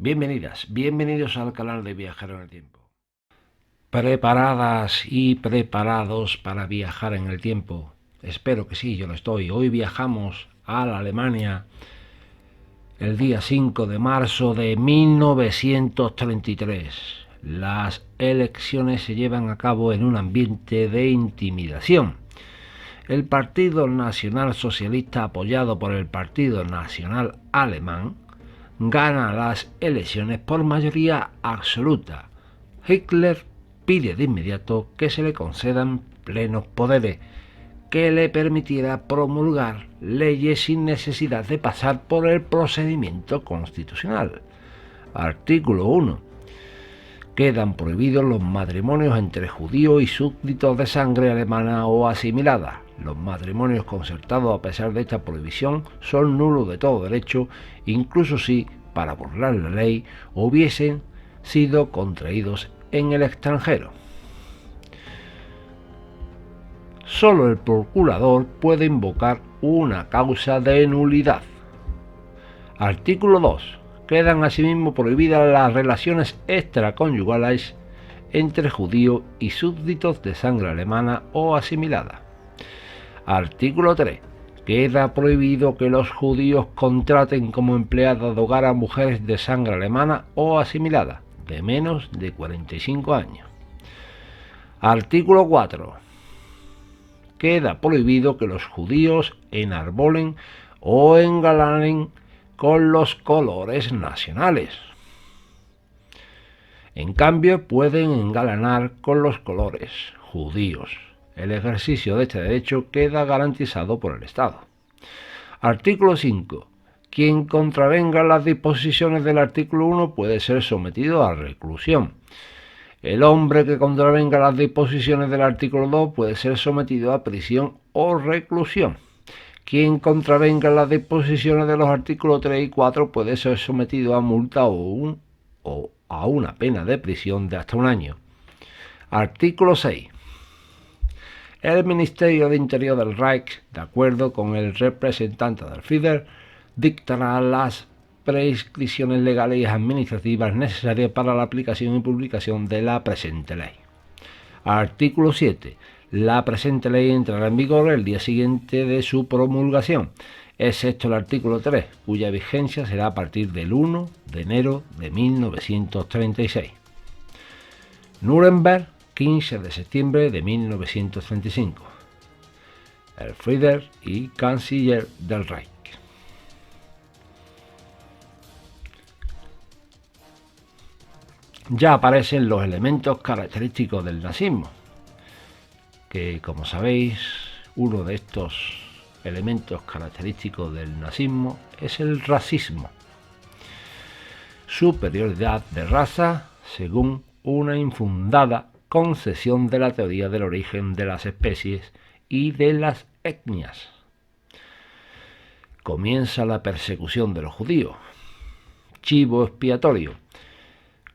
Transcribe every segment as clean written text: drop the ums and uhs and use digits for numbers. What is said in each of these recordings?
Bienvenidas, bienvenidos al canal de Viajero en el Tiempo. ¿Preparadas y preparados para viajar en el tiempo? Espero que sí, yo lo estoy. Hoy viajamos a la Alemania el día 5 de marzo de 1933. Las elecciones se llevan a cabo en un ambiente de intimidación. El Partido Nacional Socialista, apoyado por el Partido Nacional Alemán, gana las elecciones por mayoría absoluta. Hitler pide de inmediato que se le concedan plenos poderes, que le permitiera promulgar leyes sin necesidad de pasar por el procedimiento constitucional. Artículo 1. Quedan prohibidos los matrimonios entre judíos y súbditos de sangre alemana o asimilada. Los matrimonios concertados, a pesar de esta prohibición, son nulos de todo derecho, incluso si, para burlar la ley, hubiesen sido contraídos en el extranjero. Solo el procurador puede invocar una causa de nulidad. Artículo 2. Quedan asimismo prohibidas las relaciones extraconyugales entre judíos y súbditos de sangre alemana o asimilada. Artículo 3. Queda prohibido que los judíos contraten como empleadas de hogar a mujeres de sangre alemana o asimilada, de menos de 45 años. Artículo 4. Queda prohibido que los judíos enarbolen o engalanen con los colores nacionales. En cambio, pueden engalanar con los colores judíos. El ejercicio de este derecho queda garantizado por el Estado. Artículo 5. Quien contravenga las disposiciones del artículo 1 puede ser sometido a reclusión. El hombre que contravenga las disposiciones del artículo 2 puede ser sometido a prisión o reclusión. Quien contravenga las disposiciones de los artículos 3 y 4 puede ser sometido a multa o a una pena de prisión de hasta un año. Artículo 6. El Ministerio de Interior del Reich, de acuerdo con el representante del Führer, dictará las prescripciones legales y administrativas necesarias para la aplicación y publicación de la presente ley. Artículo 7. La presente ley entrará en vigor el día siguiente de su promulgación, excepto el artículo 3, cuya vigencia será a partir del 1 de enero de 1936. Nuremberg, 15 de septiembre de 1935. El Führer y canciller del Reich. Ya aparecen los elementos característicos del nazismo, que, como sabéis, uno de estos elementos característicos del nazismo es el racismo. Superioridad de raza según una infundada concesión de la teoría del origen de las especies y de las etnias. Comienza la persecución de los judíos. Chivo expiatorio.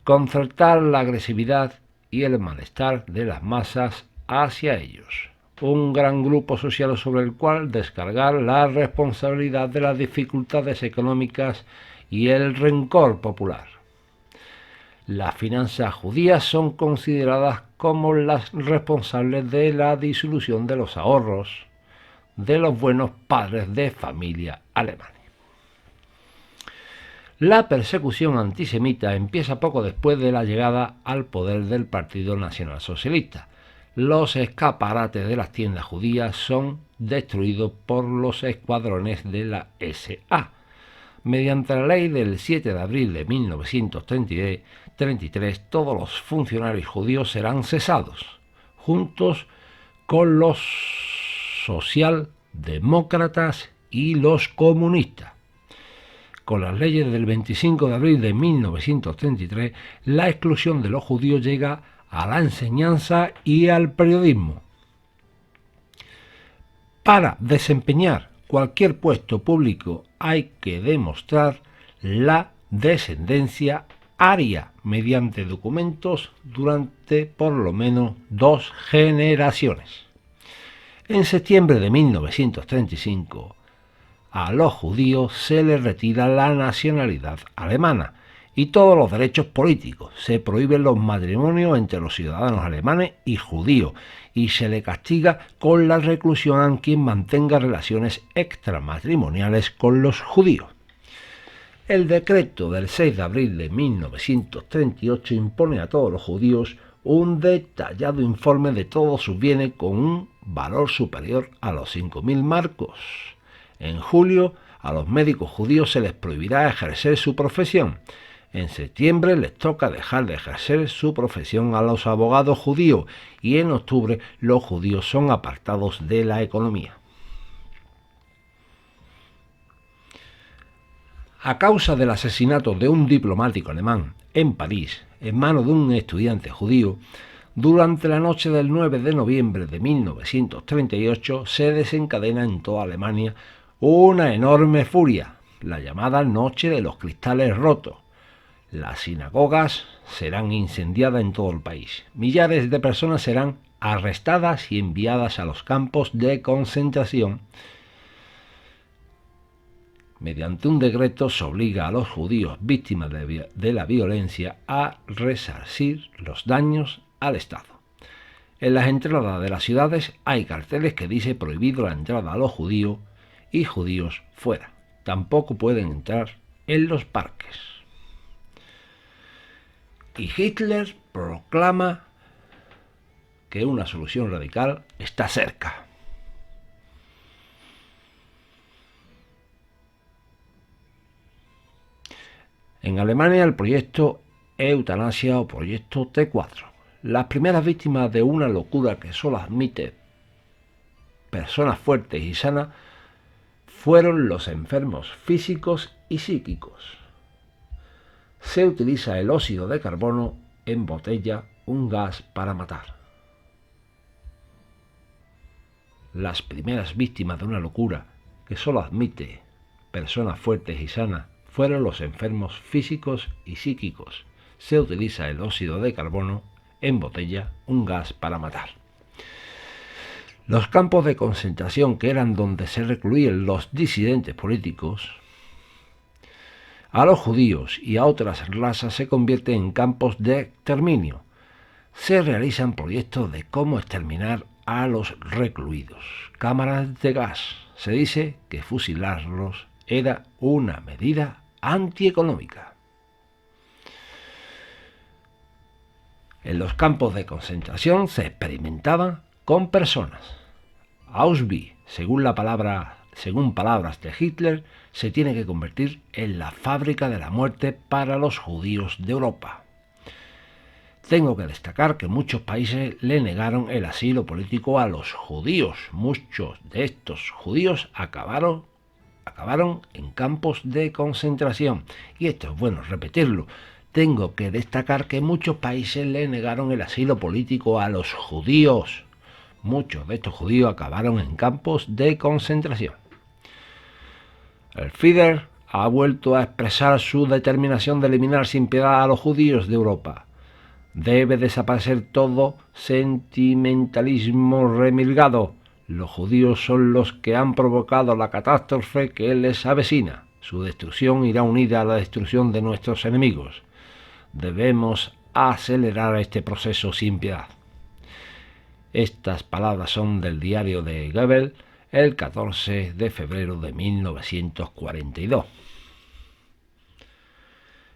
Concertar la agresividad y el malestar de las masas hacia ellos. Un gran grupo social sobre el cual descargar la responsabilidad de las dificultades económicas y el rencor popular. Las finanzas judías son consideradas como las responsables de la disolución de los ahorros de los buenos padres de familia alemanes. La persecución antisemita empieza poco después de la llegada al poder del Partido Nacional Socialista. Los escaparates de las tiendas judías son destruidos por los escuadrones de la SA. Mediante la ley del 7 de abril de 1933, todos los funcionarios judíos serán cesados, juntos con los socialdemócratas y los comunistas. Con las leyes del 25 de abril de 1933, la exclusión de los judíos llega a la enseñanza y al periodismo. Para desempeñar cualquier puesto público hay que demostrar la descendencia aria mediante documentos durante por lo menos 2 generaciones. En septiembre de 1935, a los judíos se les retira la nacionalidad alemana y todos los derechos políticos. Se prohíben los matrimonios entre los ciudadanos alemanes y judíos y se le castiga con la reclusión a quien mantenga relaciones extramatrimoniales con los judíos. El decreto del 6 de abril de 1938 impone a todos los judíos un detallado informe de todos sus bienes con un valor superior a los 5.000 marcos. En julio, a los médicos judíos se les prohibirá ejercer su profesión. En septiembre les toca dejar de ejercer su profesión a los abogados judíos y en octubre los judíos son apartados de la economía. A causa del asesinato de un diplomático alemán en París en manos de un estudiante judío, durante la noche del 9 de noviembre de 1938 se desencadena en toda Alemania una enorme furia, la llamada Noche de los Cristales Rotos. Las sinagogas serán incendiadas en todo el país. Millares de personas serán arrestadas y enviadas a los campos de concentración. Mediante un decreto se obliga a los judíos víctimas de la violencia a resarcir los daños al Estado. En las entradas de las ciudades hay carteles que dice prohibido la entrada a los judíos y judíos fuera. Tampoco pueden entrar en los parques. Y Hitler proclama que una solución radical está cerca. En Alemania el proyecto Eutanasia o proyecto T4. Las primeras víctimas de una locura que solo admite personas fuertes y sanas fueron los enfermos físicos y psíquicos. Se utiliza el óxido de carbono en botella, un gas para matar. Las primeras víctimas de una locura que solo admite personas fuertes y sanas fueron los enfermos físicos y psíquicos. Se utiliza el óxido de carbono en botella, un gas para matar. Los campos de concentración, que eran donde se recluían los disidentes políticos, a los judíos y a otras razas se convierten en campos de exterminio. Se realizan proyectos de cómo exterminar a los recluidos. Cámaras de gas. Se dice que fusilarlos era una medida antieconómica. En los campos de concentración se experimentaban con personas. Auschwitz, según palabras de Hitler, se tiene que convertir en la fábrica de la muerte para los judíos de Europa. Tengo que destacar que muchos países le negaron el asilo político a los judíos. Muchos de estos judíos acabaron en campos de concentración. Y esto es bueno repetirlo. Tengo que destacar que muchos países le negaron el asilo político a los judíos. Muchos de estos judíos acabaron en campos de concentración. El Führer ha vuelto a expresar su determinación de eliminar sin piedad a los judíos de Europa. Debe desaparecer todo sentimentalismo remilgado. Los judíos son los que han provocado la catástrofe que les avecina. Su destrucción irá unida a la destrucción de nuestros enemigos. Debemos acelerar este proceso sin piedad. Estas palabras son del diario de Goebbels, el 14 de febrero de 1942.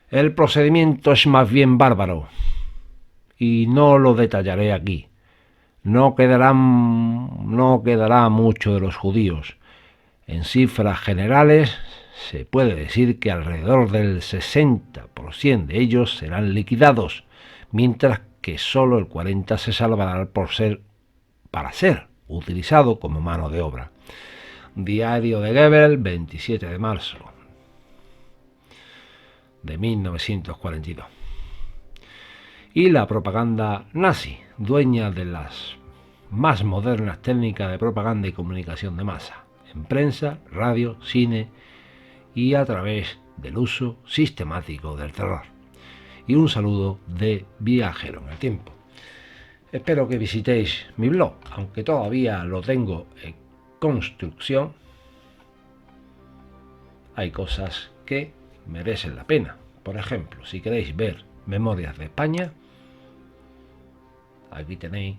El procedimiento es más bien bárbaro, y no lo detallaré aquí. No quedará mucho de los judíos. En cifras generales, se puede decir que alrededor del 60% de ellos serán liquidados, mientras que solo el 40% se salvará para ser utilizado como mano de obra. Diario de Goebbels, 27 de marzo de 1942. Y la propaganda nazi, dueña de las más modernas técnicas de propaganda y comunicación de masa, en prensa, radio, cine y a través del uso sistemático del terror. Y un saludo de Viajero en el Tiempo. Espero que visitéis mi blog, aunque todavía lo tengo en construcción. Hay cosas que merecen la pena, Por ejemplo, si queréis ver Memorias de España, aquí tenéis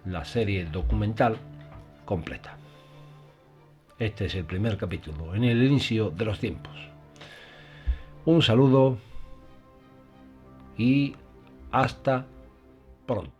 la serie documental completa. Este es el primer capítulo, en el inicio de los tiempos. Un saludo y hasta pronto.